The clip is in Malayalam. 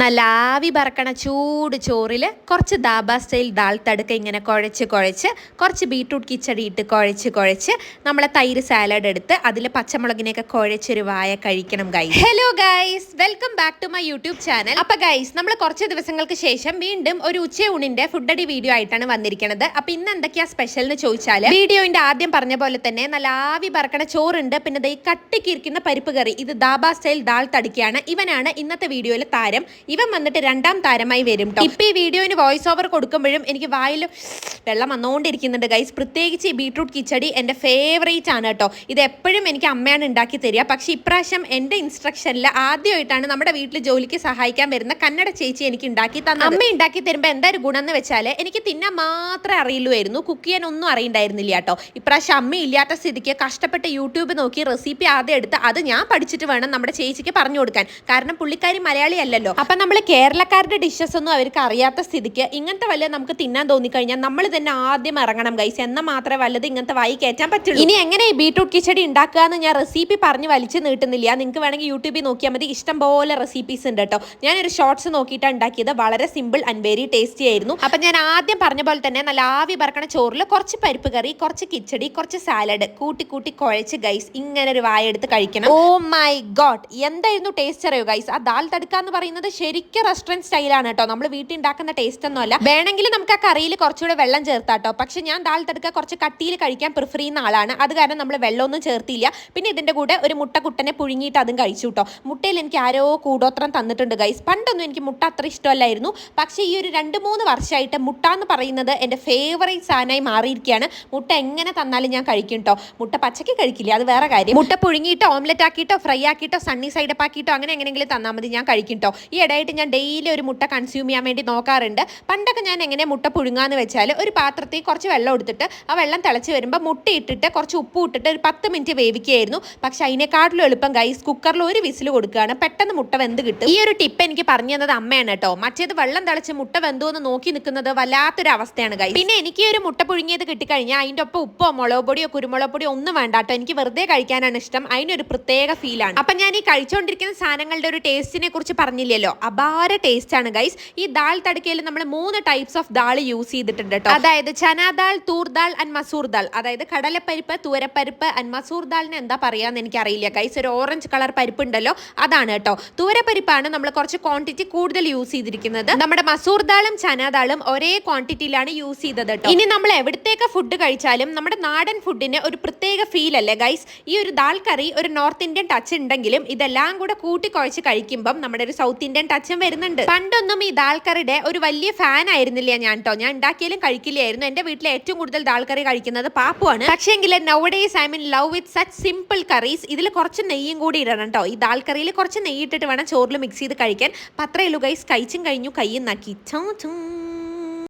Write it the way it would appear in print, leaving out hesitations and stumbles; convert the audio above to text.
നല്ല ആവി പറക്കണ ചൂട് ചോറിൽ കുറച്ച് ദാബ സ്റ്റൈൽ ദാൽ തടുക്ക ഇങ്ങനെ കുഴച്ച് കുറച്ച് ബീട്രൂട്ട് കിച്ചടി ഇട്ട് കുഴച്ച് നമ്മളെ തൈര് സാലഡ് എടുത്ത് അതിൽ പച്ചമുളകിനെയൊക്കെ കുഴച്ചൊരു വായ കഴിക്കണം guys. Hello guys, welcome back to my YouTube channel. അപ്പൊ ഗൈസ്, നമ്മൾ കുറച്ച് ദിവസങ്ങൾക്ക് ശേഷം വീണ്ടും ഒരു ഉച്ചയൂണിന്റെ ഫുഡടി വീഡിയോ ആയിട്ടാണ് വന്നിരിക്കുന്നത്. അപ്പൊ ഇന്ന് എന്തൊക്കെയാ സ്പെഷ്യൽ എന്ന് ചോദിച്ചാൽ, വീഡിയോന്റെ ആദ്യം പറഞ്ഞ പോലെ തന്നെ നല്ല ആവി പറക്കണ ചോറുണ്ട്, പിന്നെ ഈ കട്ടിക്കിരിക്കുന്ന പരിപ്പ് കറി, ഇത് ദാബ സ്റ്റൈൽ ദാൽ തടുക്കയാണ്. ഇവനാണ് ഇന്നത്തെ വീഡിയോയിൽ താരം. ഇവൻ വന്നിട്ട് രണ്ടാം താരമായി വരും. ഇപ്പൊ ഈ വീഡിയോന് വോയിസ് ഓവർ കൊടുക്കുമ്പോഴും എനിക്ക് വായിൽ വെള്ളം വന്നുകൊണ്ടിരിക്കുന്നുണ്ട് ഗൈസ്. പ്രത്യേകിച്ച് ഈ ബീട്രൂട്ട് കിച്ചടി എൻ്റെ ഫേവറേറ്റ് ആണ് കേട്ടോ. ഇത് എപ്പോഴും എനിക്ക് അമ്മയാണ് ഉണ്ടാക്കി തരിക. പക്ഷെ ഇപ്രാവശ്യം എൻ്റെ ഇൻസ്ട്രക്ഷനിൽ ആദ്യമായിട്ടാണ് നമ്മുടെ വീട്ടിൽ ജോലിക്ക് സഹായിക്കാൻ വരുന്ന കന്നഡ ചേച്ചി എനിക്ക് ഉണ്ടാക്കി തന്നത്. അമ്മ ഉണ്ടാക്കി തരുമ്പോൾ എന്താ ഒരു ഗുണം എന്ന് വെച്ചാൽ, എനിക്ക് തിന്നാൻ മാത്രമേ അറിയുള്ളൂ, കുക്ക് ചെയ്യാൻ ഒന്നും അറിയണ്ടായിരുന്നില്ല കേട്ടോ. ഇപ്രാവശ്യം അമ്മ ഇല്ലാത്ത സ്ഥിതിക്ക് കഷ്ടപ്പെട്ട് യൂട്യൂബ് നോക്കി റെസിപ്പി ആദ്യം എടുത്ത് അത് ഞാൻ പഠിച്ചിട്ട് വേണം നമ്മുടെ ചേച്ചിക്ക് പറഞ്ഞു കൊടുക്കാൻ. കാരണം പുള്ളിക്കാരി മലയാളി അല്ലല്ലോ. അപ്പം നമ്മൾ കേരളക്കാരുടെ ഡിഷസ് ഒന്നും അവർക്ക് അറിയാത്ത സ്ഥിതിക്ക് ഇങ്ങനത്തെ വല്ല നമുക്ക് തിന്നാൻ തോന്നിക്കഴിഞ്ഞാൽ നമ്മൾ തന്നെ ആദ്യം ഇറങ്ങണം ഗൈസ്. എന്നാൽ മാത്രമേ വല്ലത് ഇങ്ങനത്തെ വായി കയറ്റാൻ പറ്റുള്ളൂ. ഇനി എങ്ങനെ ഈ ബീട്രൂട്ട് കിച്ചടി ഉണ്ടാക്കുക എന്ന് ഞാൻ റെസിപ്പി പറഞ്ഞ് വലിച്ചു നീട്ടുന്നില്ല. നിങ്ങൾക്ക് വേണമെങ്കിൽ യൂട്യൂബിൽ നോക്കിയാൽ മതി, ഇഷ്ടം പോലെ റെസിപ്പീസ് ഉണ്ട് കേട്ടോ. ഞാനൊരു ഷോർട്സ് നോക്കിയിട്ടാണ് ഉണ്ടാക്കിയത്. വളരെ സിമ്പിൾ ആൻഡ് വെരി ടേസ്റ്റി ആയിരുന്നു. അപ്പം ഞാൻ ആദ്യം പറഞ്ഞ പോലെ തന്നെ നല്ല ആവി പറക്കണ ചോറിൽ കുറച്ച് പരിപ്പ് കറി, കുറച്ച് കിച്ചടി, കുറച്ച് സാലഡ് കൂട്ടി കുഴച്ച് ഗൈസ് ഇങ്ങനെ ഒരു വായ എടുത്ത് കഴിക്കണം. ഓ മൈ ഗോഡ്, എന്തായിരുന്നു ടേസ്റ്റ് അറിയോ ഗൈസ്. ആ ദാൽ തടുക്ക എന്ന് പറയുന്നത് ശരിക്കും റെസ്റ്റോറന്റ് സ്റ്റൈലാണ് കേട്ടോ. നമ്മൾ വീട്ടിൽ ഉണ്ടാക്കുന്ന ടേസ്റ്റ് ഒന്നും അല്ല. വേണമെങ്കിൽ നമുക്ക് ആ കറിയിൽ കുറച്ചുകൂടെ വെള്ളം ചേർത്താട്ടോ. പക്ഷെ ഞാൻ ദാൽ തടുക്ക കുറച്ച് കട്ടിയിൽ കഴിക്കാൻ പ്രിഫർ ചെയ്യുന്ന ആളാണ്. അത് കാരണം നമ്മൾ വെള്ളമൊന്നും ചേർത്തില്ല. പിന്നെ ഇതിന്റെ കൂടെ ഒരു മുട്ട കുട്ടനെ പുഴുങ്ങിയിട്ട് അതും കഴിച്ചു കേട്ടോ. മുട്ടയിൽ എനിക്ക് ആരോ കൂടോത്രം തന്നിട്ടുണ്ട് ഗൈസ്. പണ്ടൊന്നും എനിക്ക് മുട്ട അത്ര ഇഷ്ടമല്ലായിരുന്നു. പക്ഷേ ഈ ഒരു 2-3 വർഷമായിട്ട് മുട്ട എന്ന് പറയുന്നത് എൻ്റെ ഫേവറേറ്റ് സാധനമായി മാറിയിരിക്കുകയാണ്. മുട്ട എങ്ങനെ തന്നാലും ഞാൻ കഴിക്കും കേട്ടോ. മുട്ട പച്ചക്ക് കഴിക്കില്ല, അത് വേറെ കാര്യം. മുട്ട പുഴുങ്ങിയിട്ടോ ഓംലെറ്റ് ആക്കിയിട്ടോ ഫ്രൈ ആക്കിയിട്ടോ സണ്ണി സൈഡ് അപ്പ് ആക്കിയിട്ടോ അങ്ങനെ എങ്ങനെയെങ്കിലും തന്നാൽ മതി, ഞാൻ കഴിക്കും കേട്ടോ. ഈ ഇടയായിട്ട് ഞാൻ ഡെയിലി ഒരു മുട്ട കൺസ്യൂം ചെയ്യാൻ വേണ്ടി നോക്കാറുണ്ട്. പണ്ടൊക്കെ ഞാൻ എങ്ങനെ മുട്ട പുഴുങ്ങാന്ന് വെച്ചാൽ, ഒരു പാത്രത്തിൽ കുറച്ച് വെള്ളം എടുത്തിട്ട് ആ വെള്ളം തിളച്ച് വരുമ്പോൾ മുട്ട ഇട്ടിട്ട് കുറച്ച് ഉപ്പ് ഇട്ടിട്ട് ഒരു 10 മിനിറ്റ് വേവിക്കുകയായിരുന്നു. പക്ഷെ അതിനേക്കാട്ടിലും എളുപ്പം ഗൈസ് കുക്കറിൽ ഒരു വിസിൽ കൊടുക്കുകയാണ്, പെട്ടെന്ന് മുട്ട വെന്ത് കിട്ടും. ഈ ഒരു ടിപ്പ് എനിക്ക് പറഞ്ഞു തന്നത് അമ്മയാണ് കേട്ടോ. മറ്റേത് വെള്ളം തിളച്ച് മുട്ട വെന്തോ എന്ന് നോക്കി നിൽക്കുന്നത് വല്ലാത്തൊരു അവസ്ഥയാണ് ഗൈസ്. പിന്നെ എനിക്ക് ഒരു മുട്ട പുഴുങ്ങിയത് കിട്ടിക്കഴിഞ്ഞാൽ അതിൻ്റെ ഒപ്പം ഉപ്പോ മുളക് പൊടിയോ കുരുമുളക് പൊടിയോ ഒന്നും വേണ്ട കേട്ടോ. എനിക്ക് വെറുതെ കഴിക്കാനാണ് ഇഷ്ടം. അതിനൊരു പ്രത്യേക ഫീലാണ്. അപ്പം ഞാൻ ഈ കഴിച്ചുകൊണ്ടിരിക്കുന്ന സാധനങ്ങളുടെ ഒരു ടേസ്റ്റിനെ കുറിച്ച് പറഞ്ഞില്ലല്ലോ, അപാര ടേസ്റ്റ് ആണ് ഗൈസ്. ഈ ദാൽ തടുക്കയിൽ നമ്മൾ 3 ടൈപ്സ് ഓഫ് ദാൾ യൂസ് ചെയ്തിട്ടുണ്ട് കേട്ടോ. അതായത് ചനാ ദാൽ, തൂർ ദാൽ ആൻഡ് മസൂർ ദാൽ. അതായത് കടലപ്പരിപ്പ്, തൂരപ്പരിപ്പ് ആൻഡ് മസൂർ ദാലിന് എന്താ പറയാന്ന് എനിക്കറിയില്ല ഗൈസ്. ഒരു ഓറഞ്ച് കളർ പരിപ്പ് ഉണ്ടല്ലോ, അതാണ് കേട്ടോ. തൂരപ്പരിപ്പാണ് നമ്മൾ കുറച്ച് ക്വാണ്ടിറ്റി കൂടുതൽ യൂസ് ചെയ്തിരിക്കുന്നത്. നമ്മുടെ മസൂർ ദാളും ചനാ ദാളും ഒരേ ക്വാണ്ടിറ്റിയിലാണ് യൂസ് ചെയ്തത് കേട്ടോ. ഇനി നമ്മൾ എവിടത്തേക്ക് ഫുഡ് കഴിച്ചാലും നമ്മുടെ നാടൻ ഫുഡിന് ഒരു പ്രത്യേക ഫീൽ അല്ലേ ഗൈസ്. ഈ ഒരു ദാൽ കറി ഒരു നോർത്ത് ഇന്ത്യൻ ടച്ച് ഉണ്ടെങ്കിലും ഇതെല്ലാം കൂടെ കൂട്ടിക്കുഴച്ച് കഴിക്കുമ്പം നമ്മുടെ ഒരു സൗത്ത് ഇന്ത്യൻ ടച്ചും വരുന്നുണ്ട്. പണ്ടൊന്നും ഈ ദാൽ കറിയുടെ ഒരു വലിയ ഫാൻ ആയിരുന്നില്ല ഞാൻ കേട്ടോ. ഞാൻ ഉണ്ടാക്കിയാലും കഴിക്കില്ലായിരുന്നു. എന്റെ വീട്ടിൽ ഏറ്റവും കൂടുതൽ ദാൽ കറി കഴിക്കുന്നത് പാപ്പുവാണ്. പക്ഷേങ്കിൽ nowadays I mean love with such simple curries. ഇതിൽ കുറച്ച് നെയ്യും കൂടി ഇടണം കേട്ടോ. ഈ ദാൽ കറിയിൽ കുറച്ച് നെയ്യ് ഇട്ടിട്ട് വേണം ചോറിൽ മിക്സ് ചെയ്ത് കഴിക്കാൻ. അത്രയേ ഉള്ളൂ ഗൈസ്. കഴിച്ചും കഴിഞ്ഞു, കയ്യും നക്കി.